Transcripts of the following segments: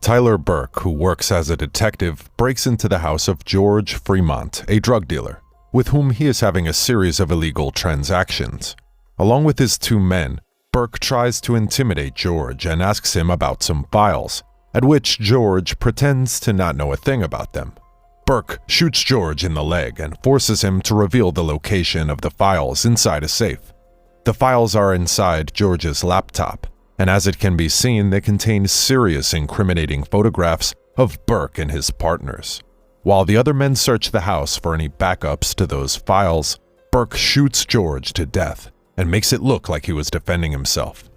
Tyler Burke, who works as a detective, breaks into the house of George Fremont, a drug dealer, with whom he is having a series of illegal transactions. Along with his two men, Burke tries to intimidate George and asks him about some files, at which George pretends to not know a thing about them. Burke shoots George in the leg and forces him to reveal the location of the files inside a safe. The files are inside George's laptop, and as it can be seen, they contain serious incriminating photographs of Burke and his partners. While the other men search the house for any backups to those files, Burke shoots George to death and makes it look like he was defending himself.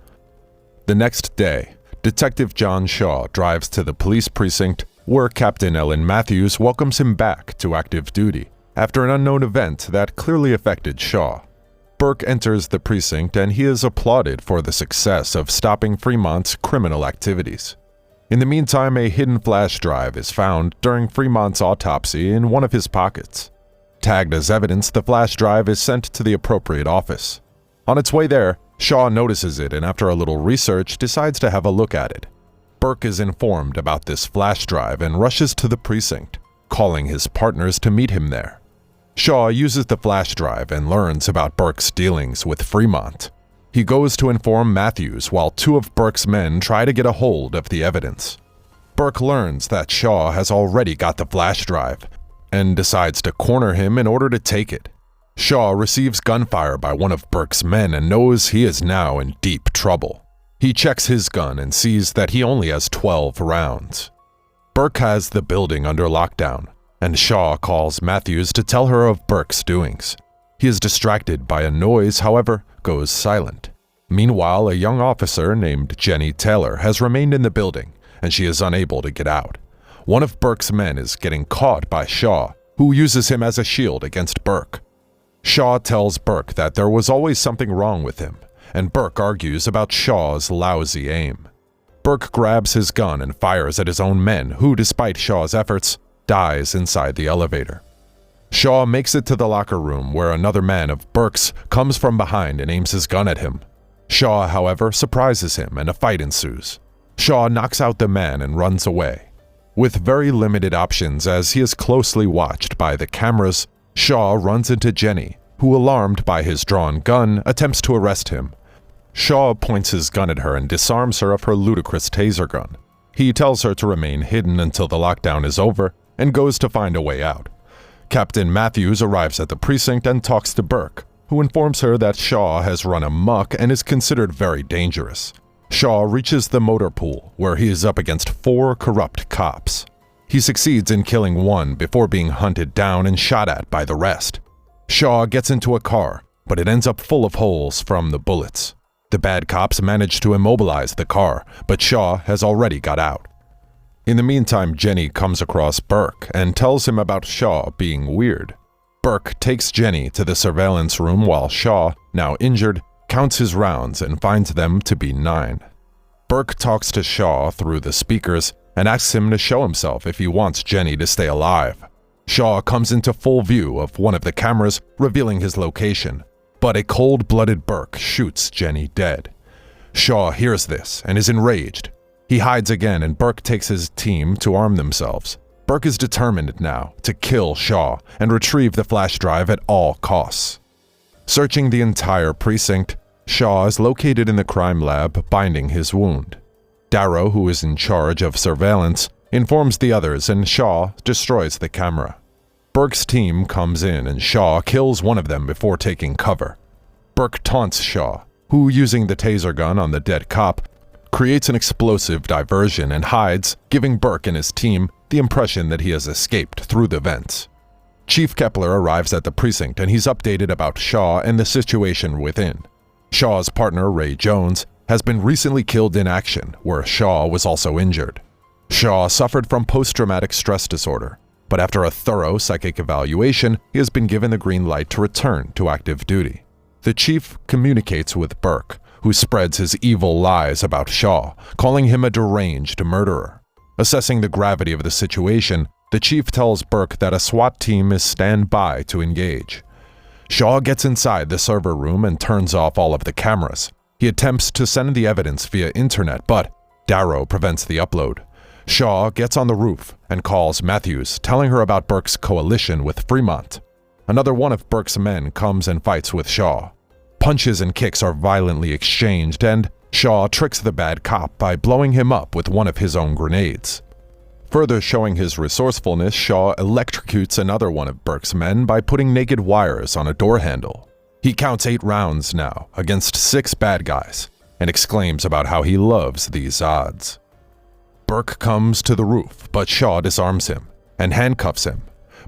The next day, Detective John Shaw drives to the police precinct where Captain Ellen Matthews welcomes him back to active duty after an unknown event that clearly affected Shaw. Burke enters the precinct and he is applauded for the success of stopping Fremont's criminal activities. In the meantime, a hidden flash drive is found during Fremont's autopsy in one of his pockets. Tagged as evidence, the flash drive is sent to the appropriate office. On its way there, Shaw notices it and after a little research decides to have a look at it. Burke is informed about this flash drive and rushes to the precinct, calling his partners to meet him there. Shaw uses the flash drive and learns about Burke's dealings with Fremont. He goes to inform Matthews while two of Burke's men try to get a hold of the evidence. Burke learns that Shaw has already got the flash drive and decides to corner him in order to take it. Shaw receives gunfire by one of Burke's men and knows he is now in deep trouble. He checks his gun and sees that he only has 12 rounds. Burke has the building under lockdown, and Shaw calls Matthews to tell her of Burke's doings. He is distracted by a noise, however, goes silent. Meanwhile, a young officer named Jenny Taylor has remained in the building, and she is unable to get out. One of Burke's men is getting caught by Shaw, who uses him as a shield against Burke. Shaw tells Burke that there was always something wrong with him, and Burke argues about Shaw's lousy aim. Burke grabs his gun and fires at his own men, who, despite Shaw's efforts, dies inside the elevator. Shaw makes it to the locker room where another man of Burke's comes from behind and aims his gun at him. Shaw, however, surprises him and a fight ensues. Shaw knocks out the man and runs away. With very limited options as he is closely watched by the cameras, Shaw runs into Jenny, who, alarmed by his drawn gun, attempts to arrest him. Shaw points his gun at her and disarms her of her ludicrous taser gun. He tells her to remain hidden until the lockdown is over and goes to find a way out. Captain Matthews arrives at the precinct and talks to Burke, who informs her that Shaw has run amok and is considered very dangerous. Shaw reaches the motor pool, where he is up against 4 corrupt cops. He succeeds in killing one before being hunted down and shot at by the rest. Shaw gets into a car, but it ends up full of holes from the bullets. The bad cops manage to immobilize the car, but Shaw has already got out. In the meantime, Jenny comes across Burke and tells him about Shaw being weird. Burke takes Jenny to the surveillance room while Shaw, now injured, counts his rounds and finds them to be 9. Burke talks to Shaw through the speakers and asks him to show himself if he wants Jenny to stay alive. Shaw comes into full view of one of the cameras, revealing his location, but a cold-blooded Burke shoots Jenny dead. Shaw hears this and is enraged. He hides again and Burke takes his team to arm themselves. Burke is determined now to kill Shaw and retrieve the flash drive at all costs. Searching the entire precinct, Shaw is located in the crime lab binding his wound. Darrow, who is in charge of surveillance, informs the others and Shaw destroys the camera. Burke's team comes in and Shaw kills one of them before taking cover. Burke taunts Shaw, who, using the taser gun on the dead cop, creates an explosive diversion and hides, giving Burke and his team the impression that he has escaped through the vents. Chief Kepler arrives at the precinct and he's updated about Shaw and the situation within. Shaw's partner, Ray Jones, has been recently killed in action, where Shaw was also injured. Shaw suffered from post-traumatic stress disorder, but after a thorough psychic evaluation, he has been given the green light to return to active duty. The chief communicates with Burke, who spreads his evil lies about Shaw, calling him a deranged murderer. Assessing the gravity of the situation, the chief tells Burke that a SWAT team is standby to engage. Shaw gets inside the server room and turns off all of the cameras. He attempts to send the evidence via internet, but Darrow prevents the upload. Shaw gets on the roof and calls Matthews, telling her about Burke's coalition with Fremont. Another one of Burke's men comes and fights with Shaw. Punches and kicks are violently exchanged, and Shaw tricks the bad cop by blowing him up with one of his own grenades. Further showing his resourcefulness, Shaw electrocutes another one of Burke's men by putting naked wires on a door handle. He counts 8 rounds now against 6 bad guys and exclaims about how he loves these odds. Burke comes to the roof, but Shaw disarms him and handcuffs him.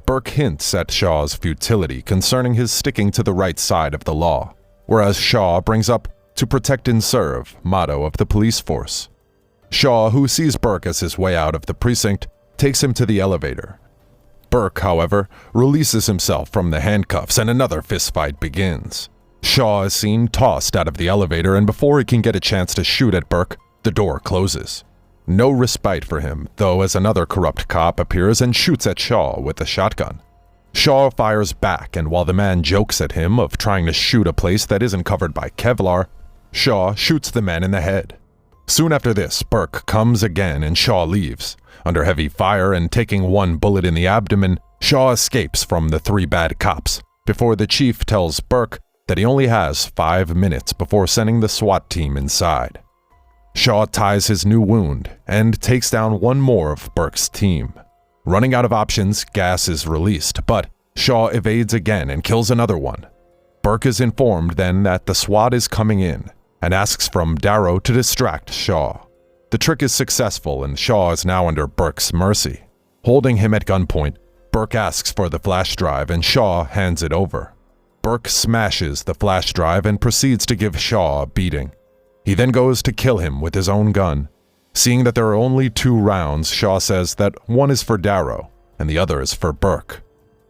Burke hints at Shaw's futility concerning his sticking to the right side of the law, whereas Shaw brings up "to protect and serve" motto of the police force. Shaw, who sees Burke as his way out of the precinct, takes him to the elevator. Burke, however, releases himself from the handcuffs and another fistfight begins. Shaw is seen tossed out of the elevator, and before he can get a chance to shoot at Burke, the door closes. No respite for him, though, as another corrupt cop appears and shoots at Shaw with a shotgun. Shaw fires back, and while the man jokes at him of trying to shoot a place that isn't covered by Kevlar, Shaw shoots the man in the head. Soon after this, Burke comes again and Shaw leaves. Under heavy fire and taking 1 bullet in the abdomen, Shaw escapes from the 3 bad cops before the chief tells Burke that he only has 5 minutes before sending the SWAT team inside. Shaw ties his new wound and takes down 1 more of Burke's team. Running out of options, gas is released, but Shaw evades again and kills another one. Burke is informed then that the SWAT is coming in and asks from Darrow to distract Shaw. The trick is successful, and Shaw is now under Burke's mercy. Holding him at gunpoint, Burke asks for the flash drive and Shaw hands it over. Burke smashes the flash drive and proceeds to give Shaw a beating. He then goes to kill him with his own gun. Seeing that there are only 2 rounds, Shaw says that one is for Darrow and the other is for Burke.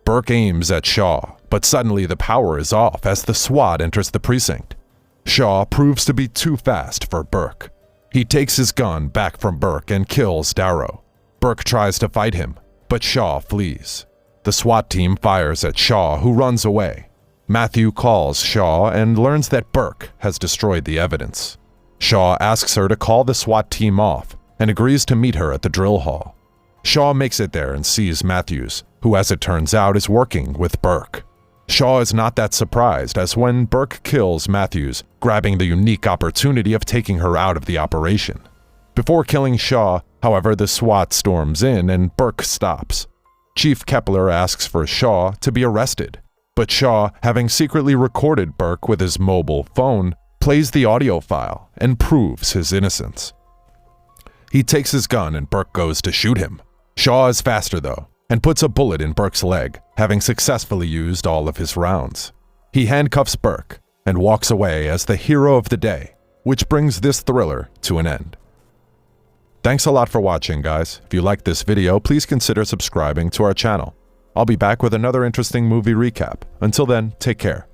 Burke aims at Shaw, but suddenly the power is off as the SWAT enters the precinct. Shaw proves to be too fast for Burke. He takes his gun back from Burke and kills Darrow. Burke tries to fight him, but Shaw flees. The SWAT team fires at Shaw, who runs away. Matthew calls Shaw and learns that Burke has destroyed the evidence. Shaw asks her to call the SWAT team off and agrees to meet her at the drill hall. Shaw makes it there and sees Matthews, who, as it turns out, is working with Burke. Shaw is not that surprised, as when Burke kills Matthews, grabbing the unique opportunity of taking her out of the operation. Before killing Shaw, however, the SWAT storms in and Burke stops. Chief Kepler asks for Shaw to be arrested, but Shaw, having secretly recorded Burke with his mobile phone, plays the audio file and proves his innocence. He takes his gun and Burke goes to shoot him. Shaw is faster though, and puts a bullet in Burke's leg, having successfully used all of his rounds. He handcuffs Burke and walks away as the hero of the day, which brings this thriller to an end. Thanks a lot for watching, guys. If you liked this video, please consider subscribing to our channel. I'll be back with another interesting movie recap. Until then, take care.